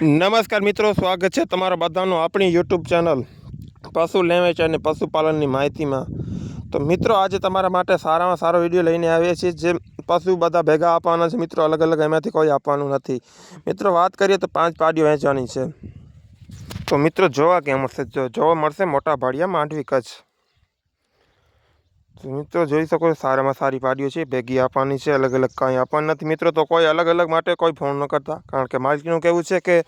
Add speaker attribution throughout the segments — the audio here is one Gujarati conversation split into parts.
Speaker 1: નમસ્કાર મિત્રો, સ્વાગત છે તમારા બધાનું આપણી યુટ્યુબ ચેનલ પશુ લેવેચ અને પશુપાલનની માહિતીમાં. તો મિત્રો, આજે તમારા માટે સારામાં સારો વિડીયો લઈને આવ્યા છીએ. જે પશુ બધા ભેગા આપવાના છે મિત્રો, અલગ અલગ, એમાંથી કોઈ આપવાનું નથી મિત્રો. વાત કરીએ તો 5 પાડીઓ વેચવાની છે. તો મિત્રો, જોવા ક્યાં મળશે? જોવા મળશે મોટા ભાડિયા, માંડવી, કચ્છ. તો મિત્રો, જોઈ શકો છો, સારામાં સારી પાડીઓ છે, ભેગી આપવાની છે, અલગ અલગ કાંઈ આપવાનું નથી મિત્રો. તો કોઈ અલગ અલગ માટે કોઈ ફોન ન કરતા, કારણ કે માલિકનું કહેવું છે કે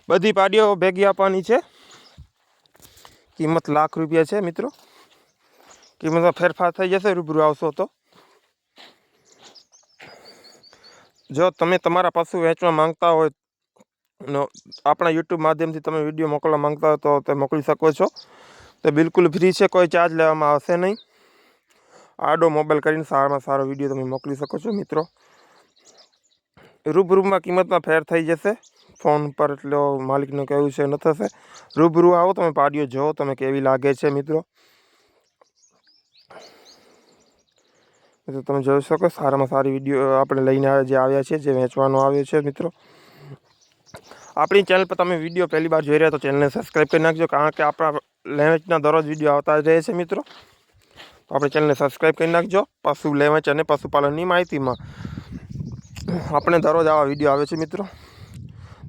Speaker 1: બધી પાડીઓ ભેગી આપવાની છે. કિંમત ₹1,00,000 છે મિત્રો. કિંમતમાં ફેરફાર થઈ જશે, રૂબરૂ આવશો તો. જો તમે તમારા પશુ વેચવા માંગતા હોય, આપણા યુટ્યુબ માધ્યમથી તમે વિડીયો મોકલવા માંગતા હોય તો તે મોકલી શકો છો. તે બિલકુલ ફ્રી છે, કોઈ ચાર્જ લેવામાં આવશે નહીં. આડો મોબાઈલ કરીને સારામાં સારો વિડીયો તમે મોકલી શકો છો મિત્રો. રૂબરૂમાં કિંમતમાં ફેર થઈ જશે. ફોન પર એટલે માલિકનું કહેવું છે ન થશે. રૂબરૂ આવો, તમે પાડીઓ જોવો, તમે કેવી લાગે છે મિત્રો. તમે જોઈ શકો, સારામાં સારી વિડીયો આપણે લઈને આવ્યા છે, જે વેચવાનો આવ્યો છે મિત્રો. આપણી ચેનલ પર તમે વિડીયો પહેલી વાર જોઈ રહ્યા તો ચેનલને સબસ્ક્રાઈબ કરી નાખજો, કારણ કે આપણા લેવેચના દરરોજ વિડીયો આવતા જ રહે છે મિત્રો. તો આપણી ચેનલને સબસ્ક્રાઈબ કરી નાખજો. પશુ લેવેચ અને પશુપાલનની માહિતીમાં આપણે દરરોજ આવા વિડીયો આવે છે મિત્રો.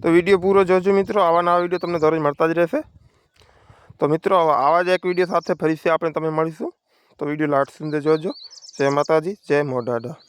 Speaker 1: તો વિડીયો પૂરો જોજો મિત્રો. આવા નવા વિડીયો તમને દરરોજ મળતા જ રહેશે. તો મિત્રો, આવા જ એક વિડીયો સાથે ફરીથી આપણે તમે મળીશું. તો વિડીયો લાસ્ટ સુધી જોજો. જય માતાજી, જય મોઢાડા.